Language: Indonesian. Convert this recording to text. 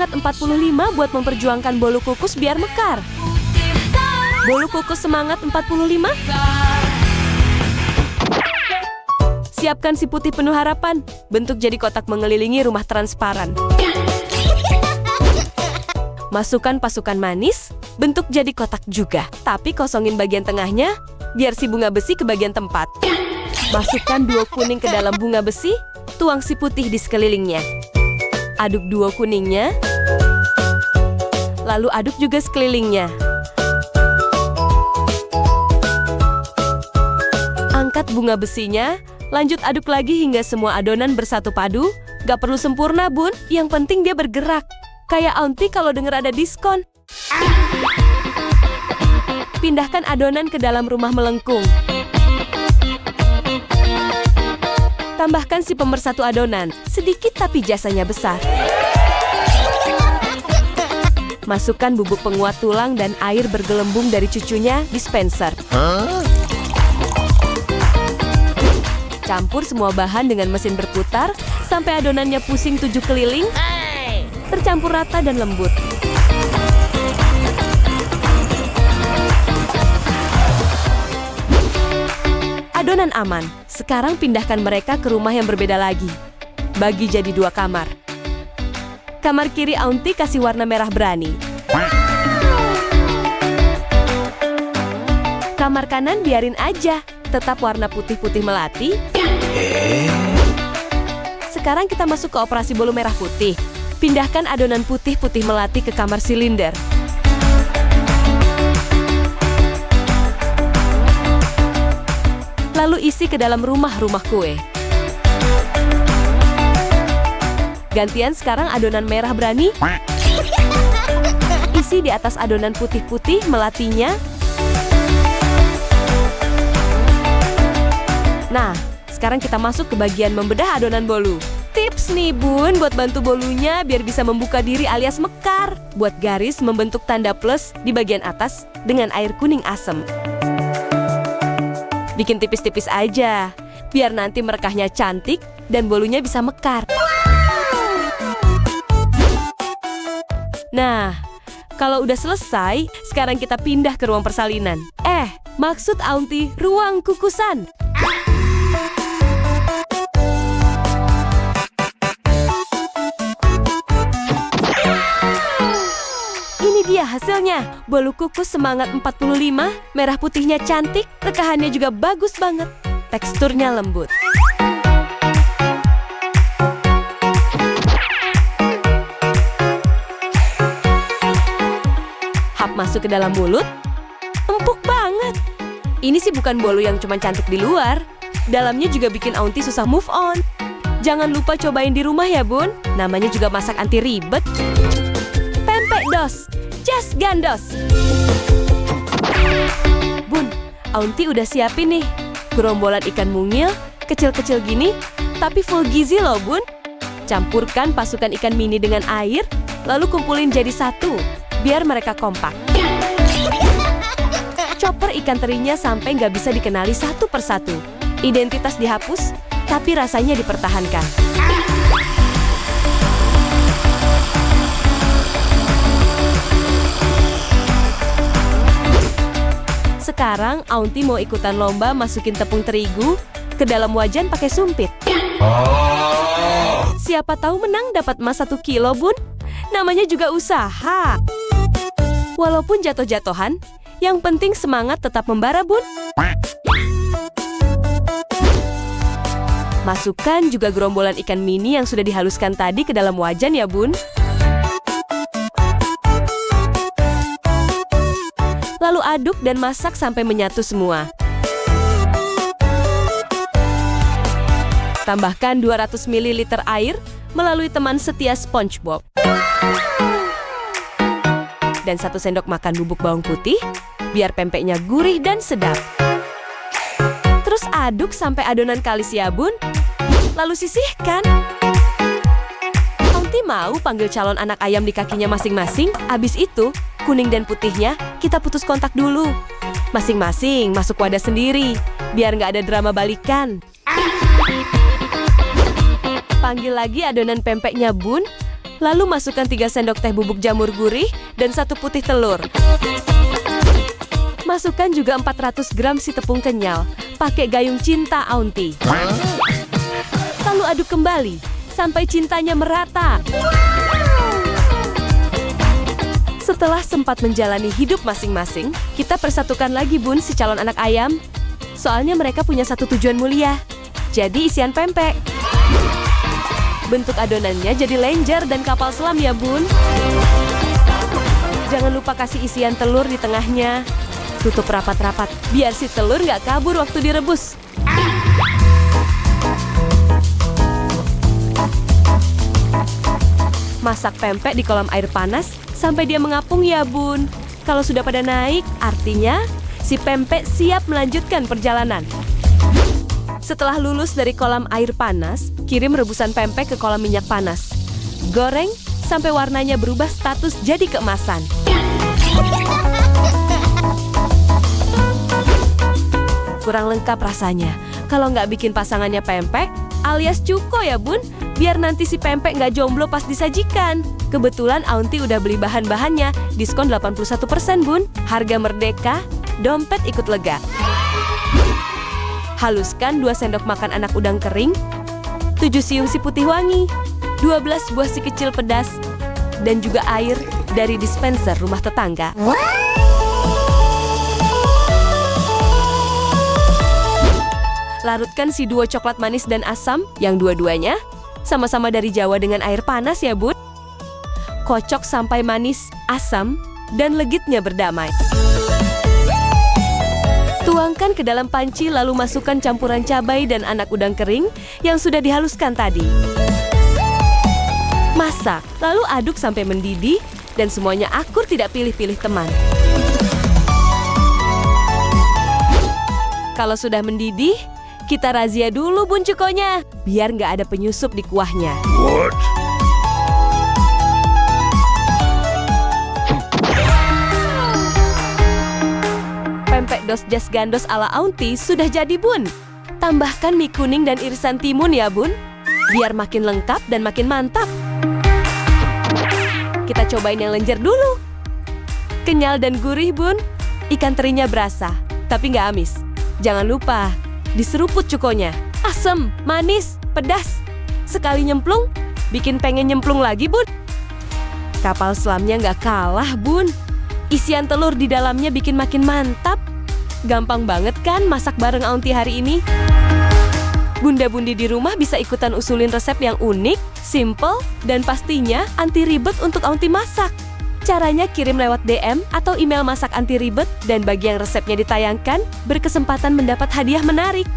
semangat 45 buat memperjuangkan bolu kukus biar mekar. Bolu kukus semangat 45. Siapkan si putih penuh harapan. Bentuk jadi kotak mengelilingi rumah transparan. Masukkan pasukan manis. Bentuk jadi kotak juga. Tapi kosongin bagian tengahnya, biar si bunga besi ke bagian tempat. Masukkan duo kuning ke dalam bunga besi. Tuang si putih di sekelilingnya. Aduk duo kuningnya. Lalu aduk juga sekelilingnya. Angkat bunga besinya. Lanjut aduk lagi hingga semua adonan bersatu padu. Gak perlu sempurna, Bun. Yang penting dia bergerak. Kayak aunty kalau denger ada diskon. Pindahkan adonan ke dalam rumah melengkung. Tambahkan si pemersatu adonan. Sedikit tapi jasanya besar. Masukkan bubuk penguat tulang dan air bergelembung dari cucunya, dispenser. Campur semua bahan dengan mesin berputar sampai adonannya pusing 7 keliling, tercampur rata dan lembut. Adonan aman. Sekarang pindahkan mereka ke rumah yang berbeda lagi. Bagi jadi 2 kamar. Kamar kiri aunty kasih warna merah berani. Kamar kanan biarin aja. Tetap warna putih-putih melati. Sekarang kita masuk ke operasi bolu merah putih. Pindahkan adonan putih-putih melati ke kamar silinder. Lalu isi ke dalam rumah-rumah kue. Gantian sekarang adonan merah berani. Isi di atas adonan putih-putih melatinya. Nah, sekarang kita masuk ke bagian membedah adonan bolu. Tips nih Bun, buat bantu bolunya biar bisa membuka diri alias mekar. Buat garis membentuk tanda plus di bagian atas dengan air kuning asem. Bikin tipis-tipis aja, biar nanti merekahnya cantik dan bolunya bisa mekar. Nah, kalau udah selesai, sekarang kita pindah ke ruang persalinan. Maksud aunty, ruang kukusan. Dia hasilnya, bolu kukus semangat 45, merah putihnya cantik, rekahannya juga bagus banget, teksturnya lembut. Hap masuk ke dalam mulut, empuk banget. Ini sih bukan bolu yang cuma cantik di luar, dalamnya juga bikin aunty susah move on. Jangan lupa cobain di rumah ya Bun, namanya juga masak anti ribet. Pempek dos. Just gandos. Bun, aunty udah siapin nih gerombolan ikan mungil, kecil-kecil gini, tapi full gizi loh Bun. Campurkan pasukan ikan mini dengan air, lalu kumpulin jadi satu, biar mereka kompak. Chopper ikan terinya sampai nggak bisa dikenali satu persatu. Identitas dihapus, tapi rasanya dipertahankan. Sekarang aunty mau ikutan lomba masukin tepung terigu ke dalam wajan pakai sumpit. Siapa tahu menang dapat emas 1 kilo Bun. Namanya juga usaha. Walaupun jatuh-jatuhan, yang penting semangat tetap membara Bun. Masukkan juga gerombolan ikan mini yang sudah dihaluskan tadi ke dalam wajan ya Bun. Lalu aduk dan masak sampai menyatu semua. Tambahkan 200 ml air melalui teman setia SpongeBob. Dan 1 sendok makan bubuk bawang putih, biar pempeknya gurih dan sedap. Terus aduk sampai adonan kalis ya Bun. Lalu sisihkan. Aunty mau panggil calon anak ayam di kakinya masing-masing. Abis itu, kuning dan putihnya kita putus kontak dulu. Masing-masing masuk wadah sendiri, biar nggak ada drama balikan. Panggil lagi adonan pempeknya Bun, Lalu masukkan 3 sendok teh bubuk jamur gurih dan 1 putih telur. Masukkan juga 400 gram si tepung kenyal. Pakai gayung cinta Aunty. Lalu aduk kembali sampai cintanya merata. Setelah sempat menjalani hidup masing-masing, kita persatukan lagi Bun si calon anak ayam. Soalnya mereka punya satu tujuan mulia. Jadi isian pempek. Bentuk adonannya jadi lenjer dan kapal selam ya Bun. Jangan lupa kasih isian telur di tengahnya. Tutup rapat-rapat, biar si telur nggak kabur waktu direbus. Masak pempek di kolam air panas sampai dia mengapung ya Bun. Kalau sudah pada naik, artinya si pempek siap melanjutkan perjalanan. Setelah lulus dari kolam air panas, kirim rebusan pempek ke kolam minyak panas. Goreng sampai warnanya berubah status jadi keemasan. Kurang lengkap rasanya kalau nggak bikin pasangannya pempek alias cuko ya Bun. Biar nanti si pempek nggak jomblo pas disajikan. Kebetulan Aunty udah beli bahan-bahannya, diskon 81% Bun. Harga merdeka, dompet ikut lega. Haluskan 2 sendok makan anak udang kering, 7 siung si putih wangi, 12 buah si kecil pedas, dan juga air dari dispenser rumah tetangga. Larutkan si duo coklat manis dan asam yang dua-duanya sama-sama dari Jawa dengan air panas ya Bun. Kocok sampai manis, asam, dan legitnya berdamai. Tuangkan ke dalam panci lalu masukkan campuran cabai dan anak udang kering yang sudah dihaluskan tadi. Masak, lalu aduk sampai mendidih dan semuanya akur tidak pilih-pilih teman. Kalau sudah mendidih, kita razia dulu Bun cukonya, biar nggak ada penyusup di kuahnya. What? Pempek dos jas gandos ala Aunty sudah jadi Bun. Tambahkan mie kuning dan irisan timun ya Bun, biar makin lengkap dan makin mantap. Kita cobain yang lenjer dulu. Kenyal dan gurih Bun. Ikan terinya berasa, tapi nggak amis. Jangan lupa diseruput cukonya. Asem, manis, pedas. Sekali nyemplung, bikin pengen nyemplung lagi Bun. Kapal selamnya nggak kalah Bun. Isian telur di dalamnya bikin makin mantap. Gampang banget kan masak bareng Aunty hari ini? Bunda-bundi di rumah bisa ikutan usulin resep yang unik, simple, dan pastinya anti ribet untuk Aunty masak. Caranya kirim lewat DM atau email masak anti ribet, dan bagi yang resepnya ditayangkan, berkesempatan mendapat hadiah menarik.